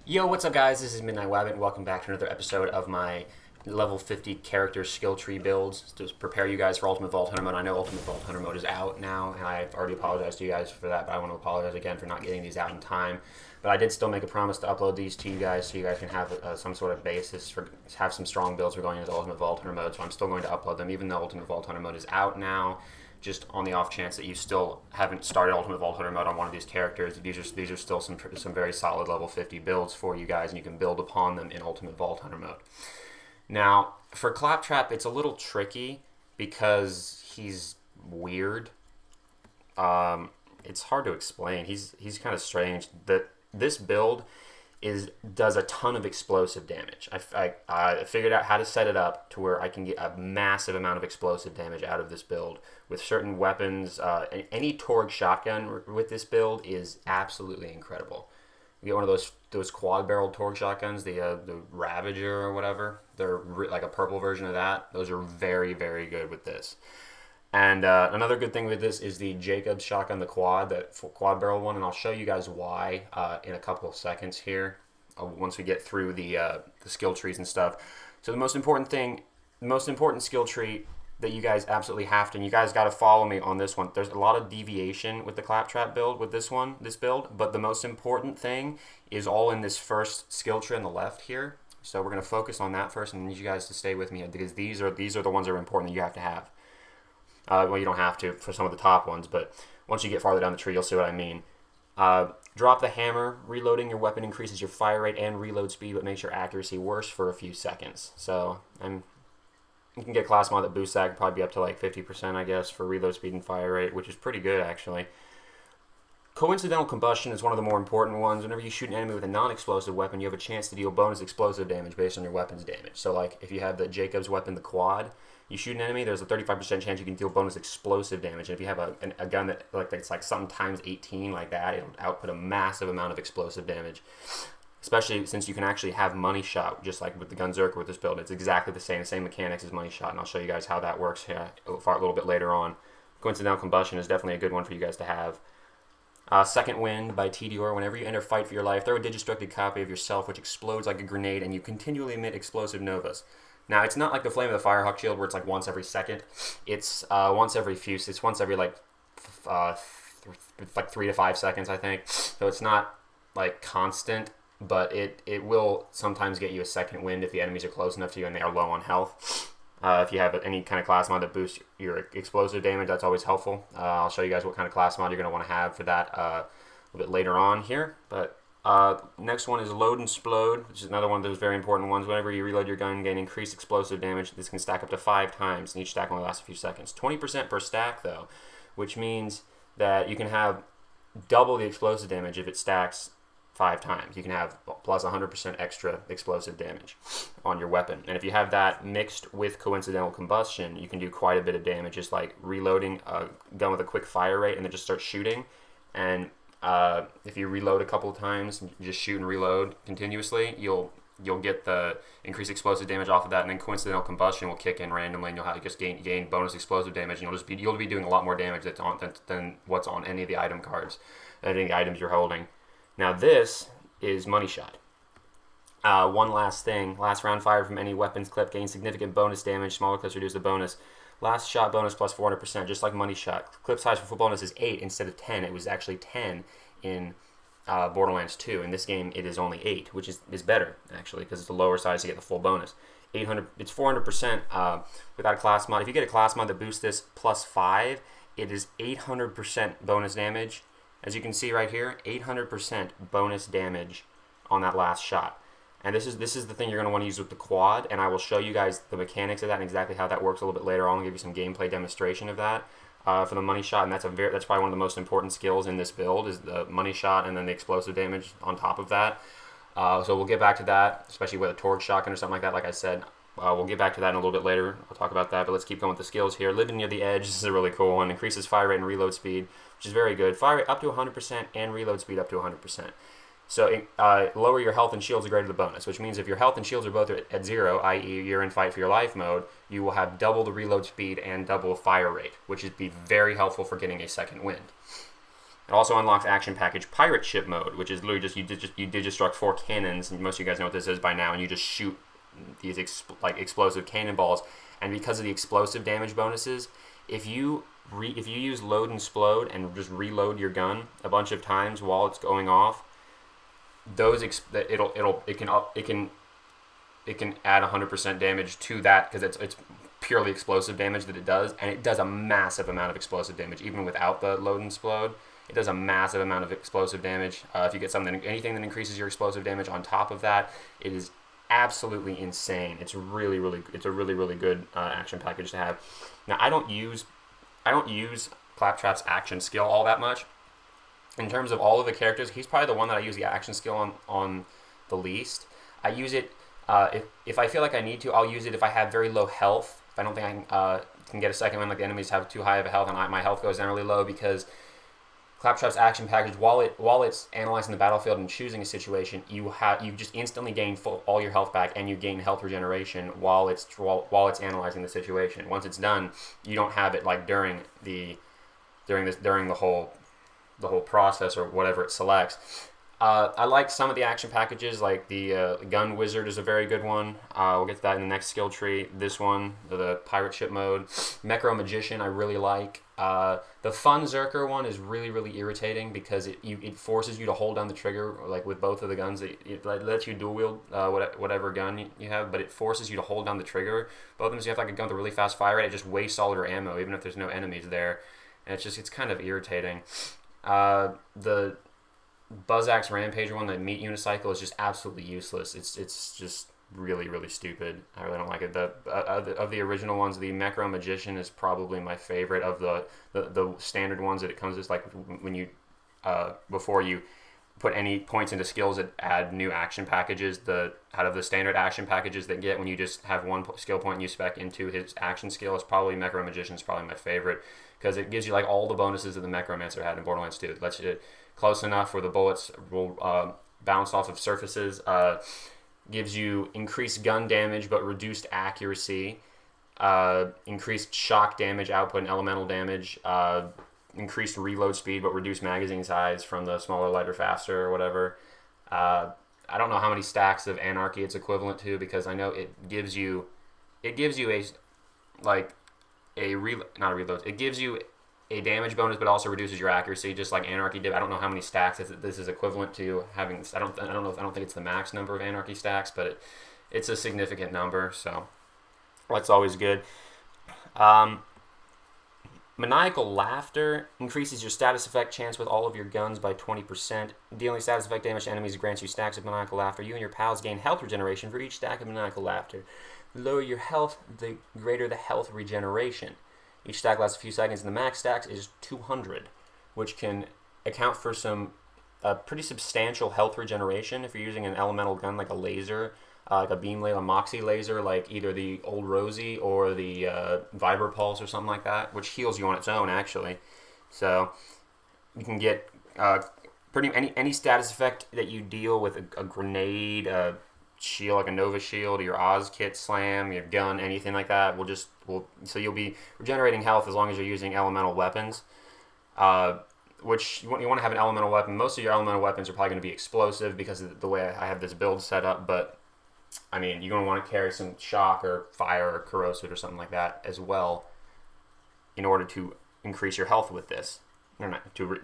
Yo, what's up, guys? This is Midnight Wabbit. Welcome back to another episode of my level 50 character skill tree builds to prepare you guys for Ultimate Vault Hunter mode. I know Ultimate Vault Hunter mode is out now, and I've already apologized to you guys for that, but I want to apologize again for not getting these out in time. But I did still make a promise to upload these to you guys so you guys can have some sort of basis for have some strong builds for going into Ultimate Vault Hunter mode. So I'm still going to upload them, even though Ultimate Vault Hunter mode is out now. Just on the off chance that you still haven't started Ultimate Vault Hunter mode on one of these characters, these are still some very solid level 50 builds for you guys, and you can build upon them in Ultimate Vault Hunter mode. Now, for Claptrap, it's a little tricky because he's weird. It's hard to explain. He's kind of strange. This build does a ton of explosive damage. I figured out how to set it up to where I can get a massive amount of explosive damage out of this build with certain weapons. Any Torg shotgun with this build is absolutely incredible. You get one of those quad-barreled Torg shotguns, the Ravager or whatever. They're like a purple version of that. Those are very, very good with this. And another good thing with this is the Jacobs shotgun, the quad barrel one, and I'll show you guys why in a couple of seconds here once we get through the skill trees and stuff. So the most important skill tree that you guys absolutely have to, and you guys got to follow me on this one. There's a lot of deviation with the Claptrap build with this build, but the most important thing is all in this first skill tree on the left here. So we're going to focus on that first, and I need you guys to stay with me because these are the ones that are important that you have to have. Well, you don't have to for some of the top ones, but once you get farther down the tree, you'll see what I mean. Drop the hammer. Reloading your weapon increases your fire rate and reload speed, but makes your accuracy worse for a few seconds. So, you can get a class mod that boosts that, probably be up to like 50%, I guess, for reload speed and fire rate, which is pretty good, actually. Coincidental combustion is one of the more important ones. Whenever you shoot an enemy with a non-explosive weapon, you have a chance to deal bonus explosive damage based on your weapon's damage. So, like, if you have the Jacobs weapon, the quad, you shoot an enemy, there's a 35% chance you can deal bonus explosive damage. And if you have a gun that's like something times 18 like that, it'll output a massive amount of explosive damage. Especially since you can actually have money shot, just like with the Gunzerker with this build. It's exactly the same mechanics as money shot, and I'll show you guys how that works here a little bit later on. Coincidental combustion is definitely a good one for you guys to have. Second Wind by TDR. Whenever you enter Fight for Your Life, throw a digistructed copy of yourself which explodes like a grenade, and you continually emit explosive novas. Now, it's not like the Flame of the Firehawk shield where it's like once every second. It's once every like 3 to 5 seconds, I think. So it's not like constant, but it will sometimes get you a second wind if the enemies are close enough to you and they are low on health. If you have any kind of class mod that boosts your explosive damage, that's always helpful. I'll show you guys what kind of class mod you're going to want to have for that a little bit later on here. But next one is Load and Splode, which is another one of those very important ones. Whenever you reload your gun, gain increased explosive damage. This can stack up to 5 times, and each stack only lasts a few seconds. 20% per stack, though, which means that you can have double the explosive damage if it stacks 5 times. You can have plus 100% extra explosive damage on your weapon. And if you have that mixed with coincidental combustion, you can do quite a bit of damage, just like reloading a gun with a quick fire rate and then just start shooting. And if you reload a couple of times, just shoot and reload continuously, you'll get the increased explosive damage off of that, and then coincidental combustion will kick in randomly, and you'll have just gain bonus explosive damage, and you'll be doing a lot more damage than what's on any of the item cards, any of the items you're holding. Now this is Money Shot. One last thing. Last round fired from any weapons clip gains significant bonus damage. Smaller clips reduce the bonus. Last shot bonus plus 400%, just like Money Shot. Clip size for full bonus is 8 instead of 10. It was actually 10 in Borderlands 2. In this game, it is only 8, which is better, actually, because it's the lower size to get the full bonus. It's 400% without a class mod. If you get a class mod that boosts this plus 5, it is 800% bonus damage. As you can see right here, 800% bonus damage on that last shot. And this is the thing you're going to want to use with the quad, and I will show you guys the mechanics of that and exactly how that works a little bit later on. I'll give you some gameplay demonstration of that for the Money Shot, and that's probably one of the most important skills in this build is the Money Shot and then the explosive damage on top of that. So we'll get back to that, especially with a Torg shotgun or something like that. Like I said, we'll get back to that in a little bit later. I'll talk about that, but let's keep going with the skills here. Living near the edge, this is a really cool one. Increases fire rate and reload speed, which is very good. Fire rate up to 100% and reload speed up to 100%. So lower your health and shields are greater the bonus, which means if your health and shields are both at 0, i.e. you're in Fight for Your Life mode, you will have double the reload speed and double fire rate, which would be very helpful for getting a second wind. It also unlocks action package pirate ship mode, which is literally just you digistruct 4 cannons, and most of you guys know what this is by now, and you just shoot these explosive cannonballs. And because of the explosive damage bonuses, if you use load and Splode and just reload your gun a bunch of times while it's going off, it can add 100% damage to that, because it's purely explosive damage that it does, and it does a massive amount of explosive damage even without the load and Splode. It does a massive amount of explosive damage. If you get anything that increases your explosive damage on top of that, it is absolutely insane. It's a really good action package to have. Now, I don't use Claptrap's action skill all that much. In terms of all of the characters, he's probably the one that I use the action skill on the least. I use it if I feel like I need to. I'll use it if I have very low health. If I don't think I can get a second one, like the enemies have too high of a health and my health goes down really low, because Claptrap's action package, while it's analyzing the battlefield and choosing a situation, you just instantly gain all your health back, and you gain health regeneration while it's analyzing the situation. Once it's done, you don't have it like during the whole process or whatever it selects. I like some of the action packages, like the Gun Wizard is a very good one. We'll get to that in the next skill tree. This one, the pirate ship mode. Mecro Magician, I really like. The Fun Zerker one is really irritating, because it forces you to hold down the trigger, like with both of the guns. It lets you dual wield whatever gun you have, but it forces you to hold down the trigger. Both of them, so you have like a gun with a really fast fire rate. It just wastes all your ammo, even if there's no enemies there. And it's kind of irritating. The Buzzax Rampager one, the Meat Unicycle, is just absolutely useless. It's just really stupid. I really don't like it. Of the original ones, the Mecro Magician is probably my favorite of the standard ones that it comes with. Like when you before you put any points into skills that add new action packages, out of the standard action packages that get when you just have one skill point and you spec into his action skill, is probably Mecro Magician is probably my favorite, because it gives you like all the bonuses that the Necromancer had in Borderlands 2. It lets you close enough where the bullets will bounce off of surfaces. Gives you increased gun damage but reduced accuracy. Increased shock damage output and elemental damage. Increased reload speed but reduced magazine size from the smaller, lighter, faster, or whatever. I don't know how many stacks of Anarchy it's equivalent to, because I know it gives you not a reload. It gives you a damage bonus, but also reduces your accuracy, just like Anarchy did. I don't know how many stacks this is equivalent to having. I don't think it's the max number of Anarchy stacks, but it's a significant number, so that's always good. Maniacal Laughter increases your status effect chance with all of your guns by 20%. Dealing status effect damage to enemies grants you stacks of Maniacal Laughter. You and your pals gain health regeneration for each stack of Maniacal Laughter. The lower your health, the greater the health regeneration. Each stack lasts a few seconds, and the max stacks is 200, which can account for some pretty substantial health regeneration if you're using an elemental gun like a laser, like a beam laser, a Moxie laser, like either the Old Rosie or the Vibra Pulse or something like that, which heals you on its own, actually. So you can get any status effect that you deal with a grenade, a shield like a Nova Shield, or your Oz Kit Slam, your gun, anything like that, so you'll be regenerating health as long as you're using elemental weapons. Which you want to have an elemental weapon. Most of your elemental weapons are probably going to be explosive because of the way I have this build set up, but I mean, you're going to want to carry some shock or fire or corrosive or something like that as well in order to increase your health with this, to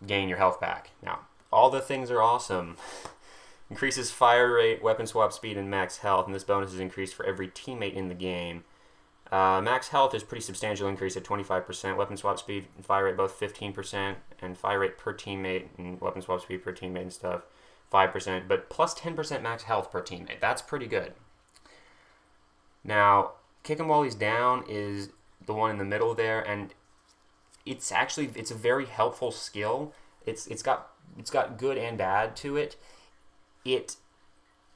gain your health back. Now, all the things are awesome. Increases fire rate, weapon swap speed, and max health, and this bonus is increased for every teammate in the game. Max health is pretty substantial increase at 25%. Weapon swap speed and fire rate both 15%, and fire rate per teammate and weapon swap speed per teammate and stuff 5%, but plus 10% max health per teammate. That's pretty good. Now, kick him while he's down is the one in the middle there, and it's a very helpful skill. It's got good and bad to it.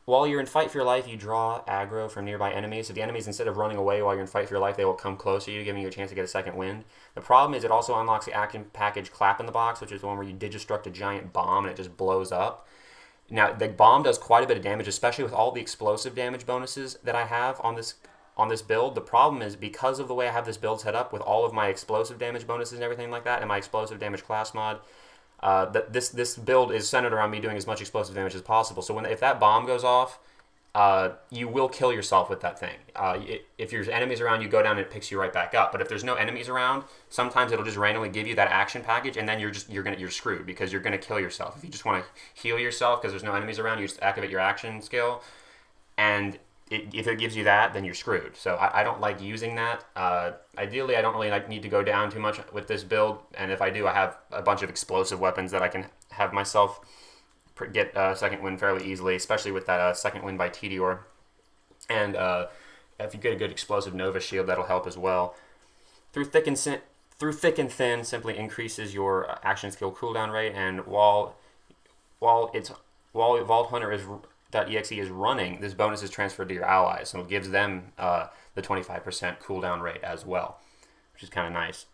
While you're in fight for your life, you draw aggro from nearby enemies. So the enemies, instead of running away while you're in fight for your life, they will come close to you, giving you a chance to get a second wind. The problem is it also unlocks the action package Clap in the Box, which is the one where you digistruct a giant bomb and it just blows up. Now, the bomb does quite a bit of damage, especially with all the explosive damage bonuses that I have on this on this build. The problem is because of the way I have this build set up with all of my explosive damage bonuses and everything like that, and my explosive damage class mod, this build is centered around me doing as much explosive damage as possible. So if that bomb goes off, you will kill yourself with that thing. If there's enemies around, you go down and it picks you right back up. But if there's no enemies around, sometimes it'll just randomly give you that action package, and then you're screwed because you're gonna kill yourself. If you just want to heal yourself because there's no enemies around, you just activate your action skill, and if it gives you that, then you're screwed. So I don't like using that. Ideally, I don't really need to go down too much with this build, and if I do, I have a bunch of explosive weapons that I can have myself get a second win fairly easily, especially with that second win by Tedior. And if you get a good explosive Nova shield, that'll help as well. Through thick and thin simply increases your action skill cooldown rate, and while Vault Hunter.exe is running, this bonus is transferred to your allies, so it gives them the 25% cooldown rate as well, which is kind of nice.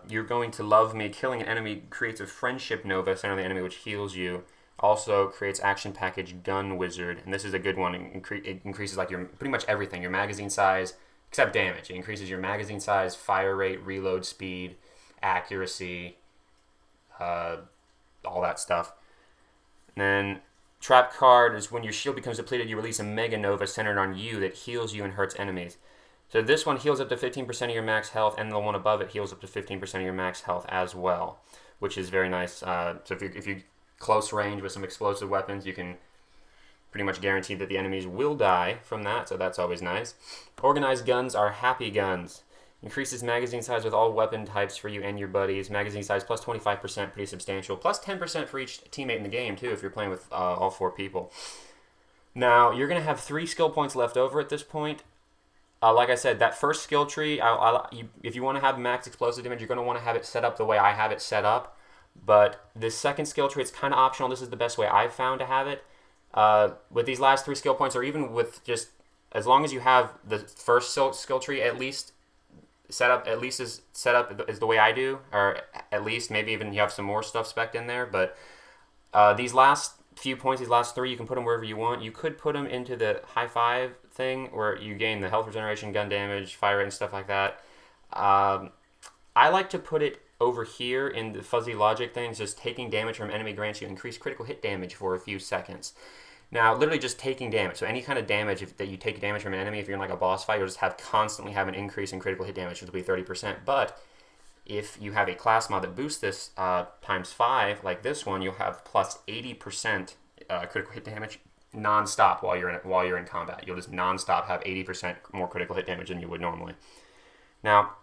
You're going to love me. Killing an enemy creates a friendship nova center of the enemy, which heals you. Also creates action package Gun Wizard, and this is a good one. It increases like your pretty much everything, your magazine size, except damage. It increases your magazine size, fire rate, reload speed, accuracy, all that stuff. And then Trap card is when your shield becomes depleted, you release a Mega Nova centered on you that heals you and hurts enemies. So this one heals up to 15% of your max health, and the one above it heals up to 15% of your max health as well, which is very nice. So if you close range with some explosive weapons, you can pretty much guarantee that the enemies will die from that, so that's always nice. Organized guns are happy guns. Increases magazine size with all weapon types for you and your buddies. Magazine size plus 25%, pretty substantial. Plus 10% for each teammate in the game, too, if you're playing with all 4 people. Now, you're going to have 3 skill points left over at this point. Like I said, that first skill tree, if you want to have max explosive damage, you're going to want to have it set up the way I have it set up. But this second skill tree, it's kind of optional. This is the best way I've found to have it. With these last 3 skill points, or even with just, as long as you have the first skill tree at least set up as the way I do, or at least maybe even you have some more stuff spec'd in there. But these last few points, these last 3, you can put them wherever you want. You could put them into the high 5 thing where you gain the health regeneration, gun damage, fire rate, and stuff like that. I like to put it over here in the fuzzy logic things. Just taking damage from enemy grants you increased critical hit damage for a few seconds. Now, literally just taking damage. So any kind of damage that you take damage from an enemy, if you're in like a boss fight, you'll just constantly have an increase in critical hit damage, which will be 30%. But if you have a class mod that boosts this times 5, like this one, you'll have plus 80% critical hit damage non-stop while you're in combat. You'll just non-stop have 80% more critical hit damage than you would normally. Now,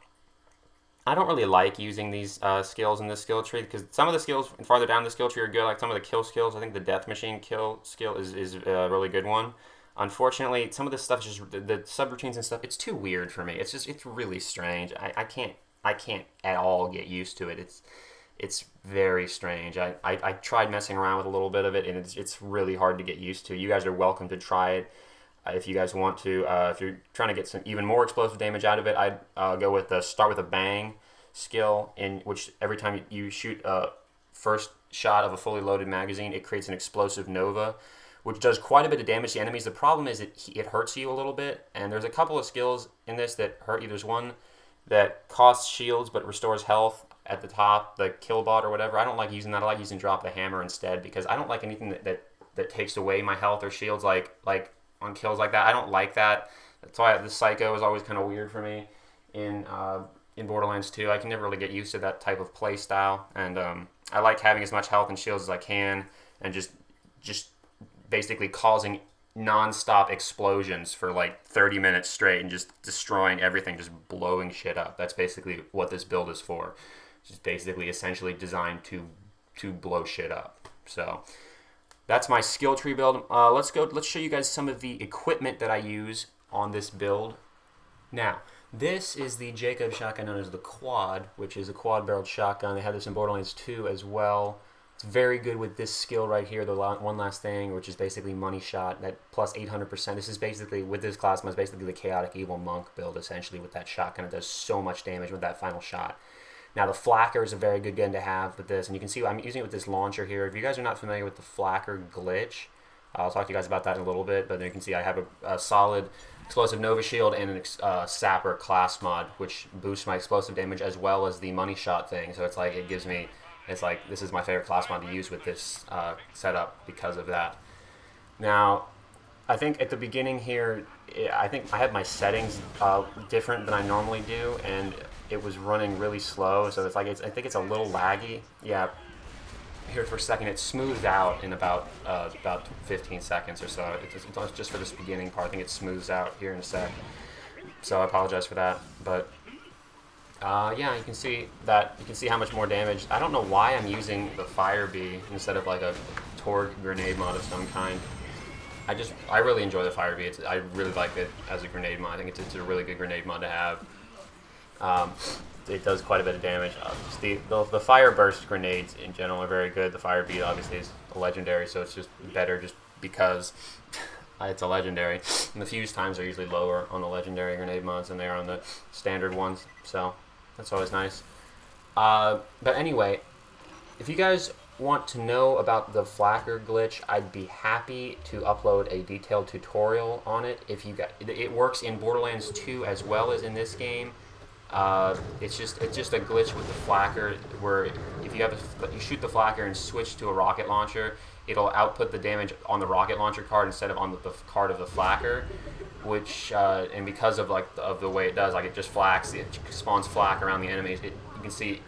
I don't really like using these skills in this skill tree because some of the skills farther down the skill tree are good, like some of the kill skills. I think the Death Machine kill skill is a really good one. Unfortunately, some of this stuff is just the subroutines and stuff. It's too weird for me. It's really strange. I can't at all get used to it. It's very strange. I tried messing around with a little bit of it, and it's really hard to get used to. You guys are welcome to try it if you guys want to. If you're trying to get some even more explosive damage out of it, I'd go with the Start with a Bang skill, in which every time you shoot a first shot of a fully loaded magazine, it creates an explosive nova, which does quite a bit of damage to enemies. The problem is it hurts you a little bit, and there's a couple of skills in this that hurt you. There's one that costs shields but restores health at the top, the Killbot or whatever. I don't like using that. I like using Drop the Hammer instead because I don't like anything that takes away my health or shields like on kills like that. I don't like that. That's why the Psycho is always kind of weird for me in Borderlands 2. I can never really get used to that type of play style, and I like having as much health and shields as I can, and just basically causing non-stop explosions for like 30 minutes straight and just destroying everything, just blowing shit up. That's basically what this build is for. It's just basically essentially designed to blow shit up. So that's my skill tree build. Let's show you guys some of the equipment that I use on this build. Now, this is the Jacob shotgun known as the Quad, which is a quad-barreled shotgun. They have this in Borderlands 2 as well. It's very good with this skill right here, the one last thing, which is basically money shot, that plus 800%. This is basically, with this class mod, basically the chaotic evil monk build, essentially, with that shotgun. It does so much damage with that final shot. Now, the Flacker is a very good gun to have with this, and you can see I'm using it with this launcher here. If you guys are not familiar with the Flacker glitch, I'll talk to you guys about that in a little bit, but then you can see I have a solid explosive Nova Shield and an Sapper class mod, which boosts my explosive damage as well as the money shot thing. So it's like, it gives me, it's like, this is my favorite class mod to use with this setup because of that. Now, I think at the beginning here, I think I had my settings different than I normally do, and it was running really slow, so it's like, I think it's a little laggy. Yeah, here for a second, it smooths out in about 15 seconds or so. It's just for this beginning part. I think it smooths out here in a sec. So I apologize for that, but yeah, you can see how much more damage. I don't know why I'm using the Fire Bee instead of like a Torg grenade mod of some kind. I really enjoy the Fire Bee. I really like it as a grenade mod. I think it's a really good grenade mod to have. It does quite a bit of damage. The Fire Burst grenades in general are very good. The Fire Bee obviously is a legendary, so it's just better just because it's a legendary. And the fuse times are usually lower on the legendary grenade mods than they are on the standard ones, so that's always nice. But anyway, if you guys want to know about the Flacker glitch, I'd be happy to upload a detailed tutorial on it. It works in Borderlands 2 as well as in this game. It's just a glitch with the Flacker where if you shoot the Flacker and switch to a rocket launcher, it'll output the damage on the rocket launcher card instead of on the card of the Flacker, which and because of the way it does, like it just flaks, it spawns flak around the enemies. You can see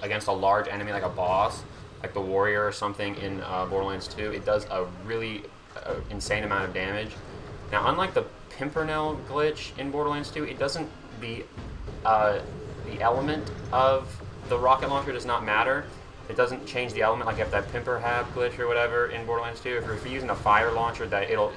against a large enemy like a boss, like the warrior or something in Borderlands 2, it does a really insane amount of damage. Now, unlike the Pimpernel glitch in Borderlands 2, it doesn't the element of the rocket launcher does not matter. It doesn't change the element, like you have that Pimperhab glitch or whatever in Borderlands 2. If you're using a fire launcher, that it'll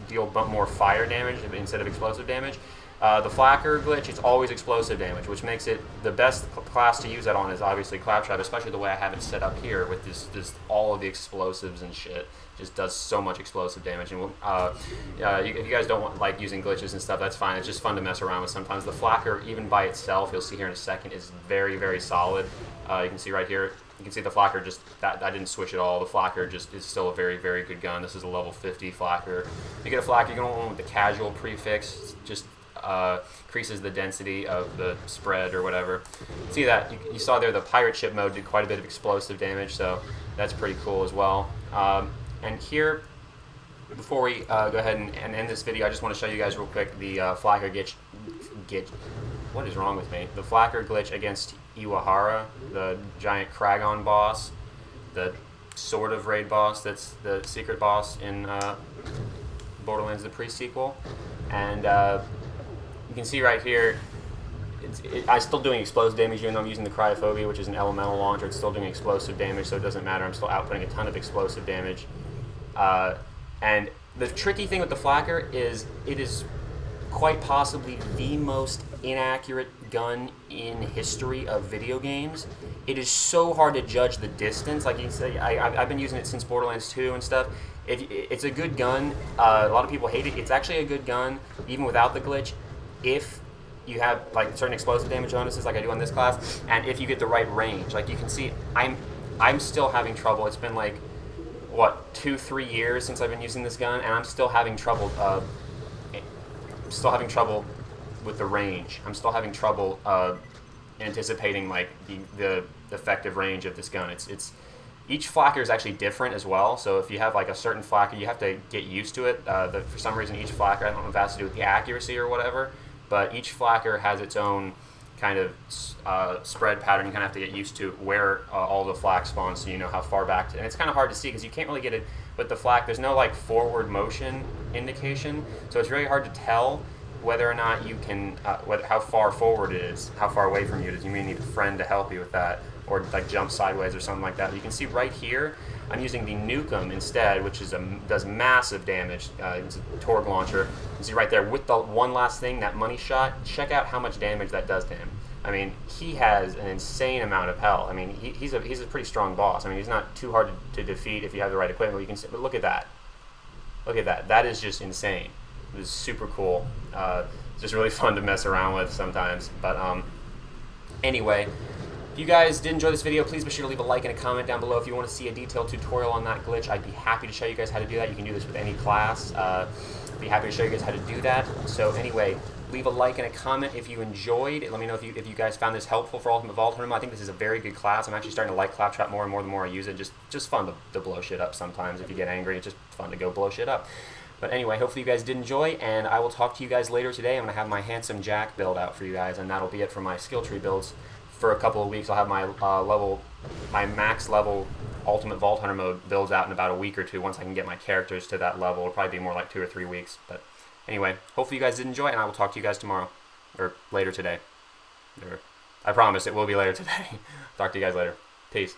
deal more fire damage instead of explosive damage. The Flacker glitch, it's always explosive damage, which makes it the best class to use that on is obviously Claptrap, especially the way I have it set up here with this all of the explosives and shit. Just does so much explosive damage. And if you guys don't like using glitches and stuff, that's fine. It's just fun to mess around with sometimes. The Flacker, even by itself, you'll see here in a second, is very, very solid. You can see right here, you can see the Flacker just, I didn't switch at all. The Flacker just is still a very, very good gun. This is a level 50 Flacker. You get a Flacker, you get one with the casual prefix, just increases the density of the spread or whatever. See that, you saw there the pirate ship mode did quite a bit of explosive damage, so that's pretty cool as well. And here, before we go ahead and end this video, I just want to show you guys real quick the Flacker glitch. What is wrong with me? The Flacker glitch against Iwahara, the giant Kragon boss, the sort of raid boss that's the secret boss in Borderlands, the pre-sequel. And you can see right here, I'm still doing explosive damage even though I'm using the Cryophobia, which is an elemental launcher. It's still doing explosive damage, so it doesn't matter. I'm still outputting a ton of explosive damage. And the tricky thing with the Flacker is it is quite possibly the most inaccurate gun in history of video games. It is so hard to judge the distance. Like you say, I've been using it since Borderlands 2 and stuff. It's a good gun. A lot of people hate it. It's actually a good gun, even without the glitch, if you have like certain explosive damage bonuses like I do on this class, and if you get the right range. Like you can see, I'm still having trouble. It's been like, what, 2-3 years since I've been using this gun, and I'm still having trouble with the range. I'm still having trouble anticipating like the effective range of this gun. It's each Flacker is actually different as well, so if you have like a certain Flacker, you have to get used to it. For some reason, each Flacker, I don't know if that has to do with the accuracy or whatever, but each Flacker has its own kind of spread pattern. You kind of have to get used to where all the flak spawns, so you know how far back to, and it's kind of hard to see because you can't really get it with the flak. There's no like forward motion indication, so it's really hard to tell whether or not you can, how far forward it is, how far away from you it is. You may need a friend to help you with that, or like jump sideways or something like that. But you can see right here, I'm using the Nukem instead, which is does massive damage. It's a Torg launcher. You can see right there with the one last thing, that money shot. Check out how much damage that does to him. I mean, he has an insane amount of health. I mean, he's a pretty strong boss. I mean, he's not too hard to defeat if you have the right equipment. You can see, but look at that. Look at that. That is just insane. It was super cool. It's just really fun to mess around with sometimes. But anyway, If you guys did enjoy this video, please be sure to leave a like and a comment down below. If you want to see a detailed tutorial on that glitch, I'd be happy to show you guys how to do that. You can do this with any class. I'd be happy to show you guys how to do that. So anyway, leave a like and a comment if you enjoyed. Let me know if you guys found this helpful for Ultimate Vault Hunter. I think this is a very good class. I'm actually starting to like Claptrap more and more the more I use it. Just fun to blow shit up sometimes. If you get angry, it's just fun to go blow shit up. But anyway, hopefully you guys did enjoy, and I will talk to you guys later today. I'm going to have my Handsome Jack build out for you guys, and that'll be it for my skill tree builds for a couple of weeks. I'll have my max level Ultimate Vault Hunter mode builds out in about a week or two once I can get my characters to that level. It'll probably be more like 2 or 3 weeks. But anyway, hopefully you guys did enjoy, and I will talk to you guys tomorrow, or later today. I promise it will be later today. Talk to you guys later. Peace.